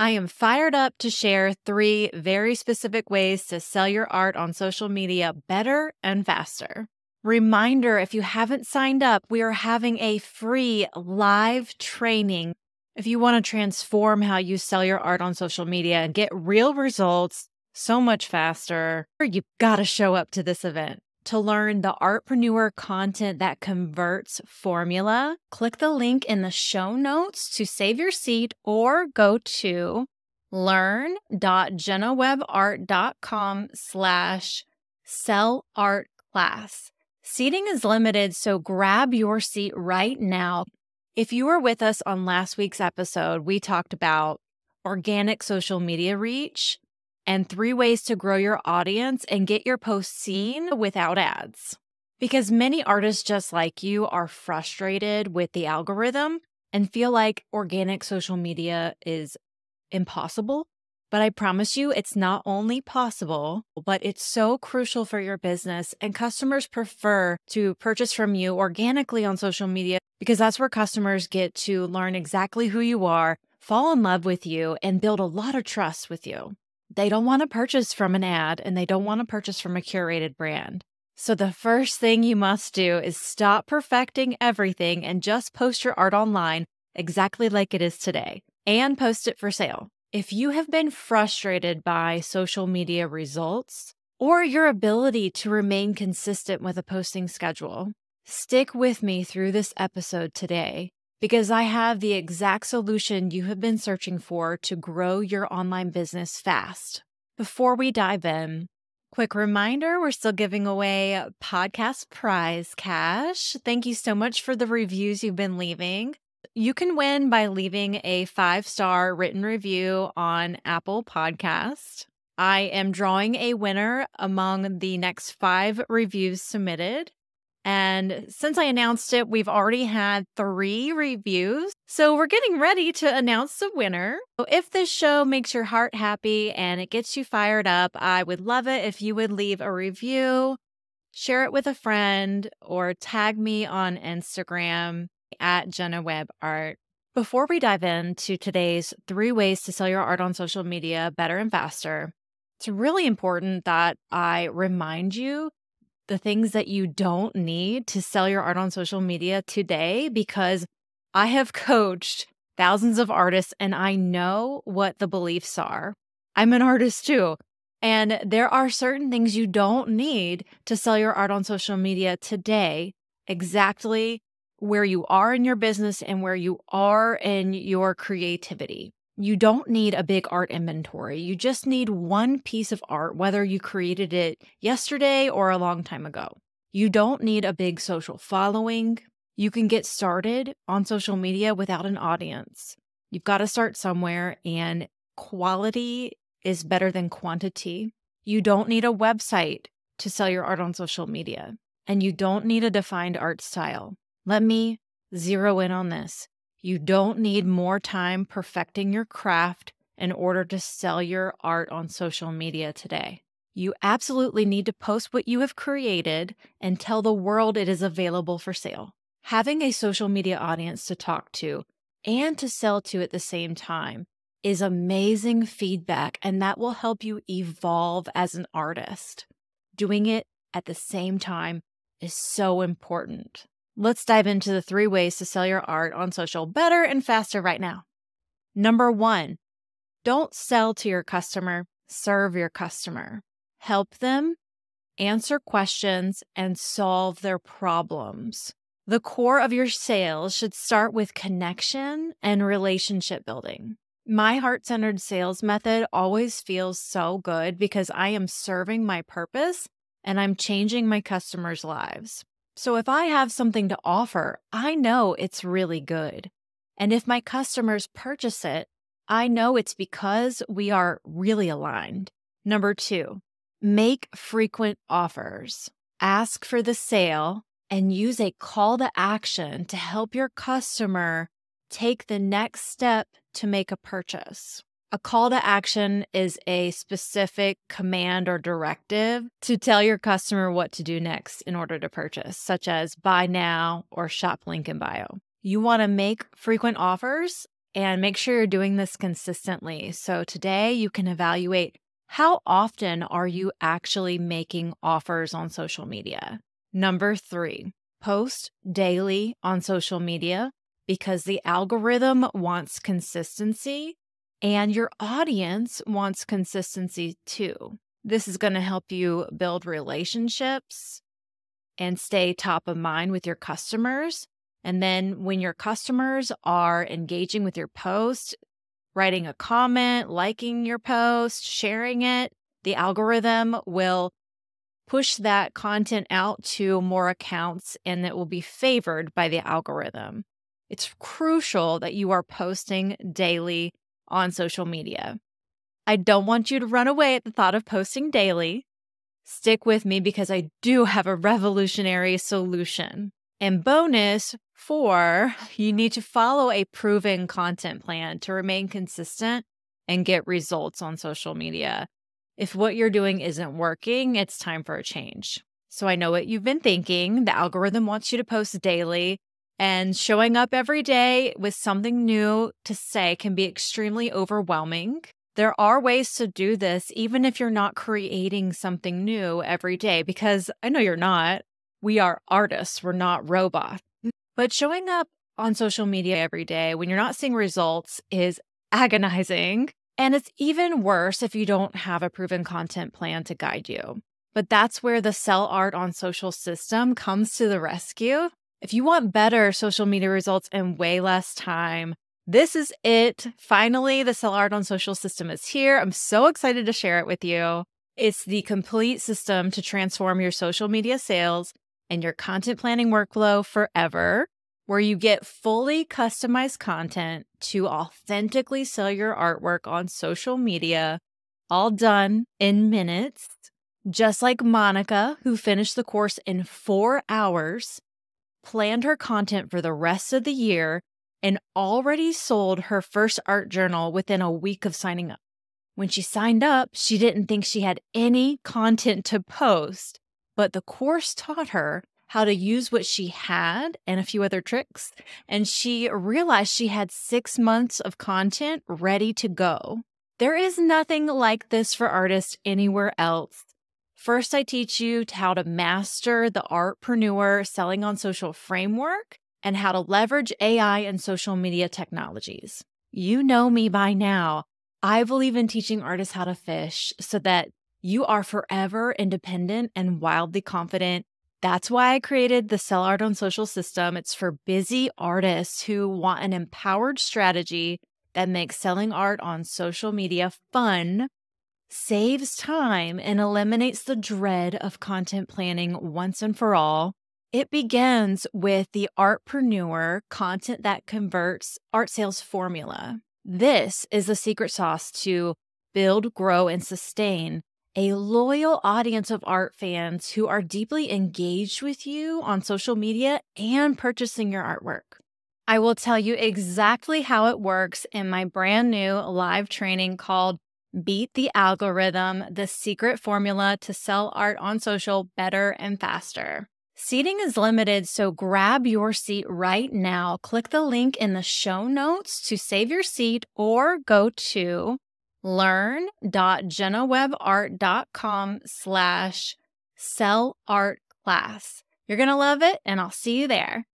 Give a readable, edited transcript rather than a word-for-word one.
I am fired up to share 3 very specific ways to sell your art on social media better and faster. Reminder, if you haven't signed up, we are having a free live training. If you want to transform how you sell your art on social media and get real results so much faster, you've got to show up to this event. To learn the Artpreneur content that converts formula, click the link in the show notes to save your seat or go to learn.jennawebart.com/sellartclass. Seating is limited, so grab your seat right now. If you were with us on last week's episode, we talked about organic social media reach and 3 ways to grow your audience and get your posts seen without ads. Because many artists just like you are frustrated with the algorithm and feel like organic social media is impossible. But I promise you, it's not only possible, but it's so crucial for your business. And customers prefer to purchase from you organically on social media because that's where customers get to learn exactly who you are, fall in love with you, and build a lot of trust with you. They don't want to purchase from an ad and they don't want to purchase from a curated brand. So the first thing you must do is stop perfecting everything and just post your art online exactly like it is today and post it for sale. If you have been frustrated by social media results or your ability to remain consistent with a posting schedule, stick with me through this episode today, because I have the exact solution you have been searching for to grow your online business fast. Before we dive in, quick reminder, we're still giving away podcast prize cash. Thank you so much for the reviews you've been leaving. You can win by leaving a 5-star written review on Apple Podcast. I am drawing a winner among the next 5 reviews submitted. And since I announced it, we've already had 3 reviews. So we're getting ready to announce the winner. So if this show makes your heart happy and it gets you fired up, I would love it if you would leave a review, share it with a friend, or tag me on Instagram at Jenna Web Art. Before we dive into today's 3 ways to sell your art on social media better and faster, it's really important that I remind you the things that you don't need to sell your art on social media today, because I have coached thousands of artists and I know what the beliefs are. I'm an artist too. And there are certain things you don't need to sell your art on social media today, exactly where you are in your business and where you are in your creativity. You don't need a big art inventory. You just need one piece of art, whether you created it yesterday or a long time ago. You don't need a big social following. You can get started on social media without an audience. You've got to start somewhere, and quality is better than quantity. You don't need a website to sell your art on social media, and you don't need a defined art style. Let me zero in on this. You don't need more time perfecting your craft in order to sell your art on social media today. You absolutely need to post what you have created and tell the world it is available for sale. Having a social media audience to talk to and to sell to at the same time is amazing feedback, and that will help you evolve as an artist. Doing it at the same time is so important. Let's dive into the 3 ways to sell your art on social better and faster right now. Number 1, don't sell to your customer, serve your customer. Help them, answer questions, and solve their problems. The core of your sales should start with connection and relationship building. My heart-centered sales method always feels so good because I am serving my purpose and I'm changing my customers' lives. So if I have something to offer, I know it's really good. And if my customers purchase it, I know it's because we are really aligned. Number 2, make frequent offers. Ask for the sale and use a call to action to help your customer take the next step to make a purchase. A call to action is a specific command or directive to tell your customer what to do next in order to purchase, such as buy now or shop link in bio. You want to make frequent offers and make sure you're doing this consistently. So today you can evaluate how often are you actually making offers on social media. Number 3, post daily on social media because the algorithm wants consistency and your audience wants consistency too. This is going to help you build relationships and stay top of mind with your customers. And then when your customers are engaging with your post, writing a comment, liking your post, sharing it, the algorithm will push that content out to more accounts and it will be favored by the algorithm. It's crucial that you are posting daily on social media. I don't want you to run away at the thought of posting daily. Stick with me because I do have a revolutionary solution. And bonus 4, you need to follow a proven content plan to remain consistent and get results on social media. If what you're doing isn't working, it's time for a change. So I know what you've been thinking. The algorithm wants you to post daily, and showing up every day with something new to say can be extremely overwhelming. There are ways to do this, even if you're not creating something new every day, because I know you're not. We are artists, we're not robots. But showing up on social media every day when you're not seeing results is agonizing. And it's even worse if you don't have a proven content plan to guide you. But that's where the Sell Art on Social system comes to the rescue. If you want better social media results in way less time, this is it. Finally, the Sell Art on Social system is here. I'm so excited to share it with you. It's the complete system to transform your social media sales and your content planning workflow forever, where you get fully customized content to authentically sell your artwork on social media, all done in minutes. Just like Monica, who finished the course in 4 hours, planned her content for the rest of the year, and already sold her first art journal within a week of signing up. When she signed up, she didn't think she had any content to post, but the course taught her how to use what she had and a few other tricks, and she realized she had 6 months of content ready to go. There is nothing like this for artists anywhere else. First, I teach you how to master the Artpreneur selling on social framework and how to leverage AI and social media technologies. You know me by now. I believe in teaching artists how to fish so that you are forever independent and wildly confident. That's why I created the Sell Art on Social system. It's for busy artists who want an empowered strategy that makes selling art on social media fun, saves time, and eliminates the dread of content planning once and for all. It begins with the Artpreneur content that converts art sales formula. This is the secret sauce to build, grow, and sustain a loyal audience of art fans who are deeply engaged with you on social media and purchasing your artwork. I will tell you exactly how it works in my brand new live training called Beat the Algorithm, the secret formula to sell art on social better and faster. Seating is limited, so grab your seat right now. Click the link in the show notes to save your seat or go to learn.jennawebart.com/sellartclass. You're going to love it, and I'll see you there.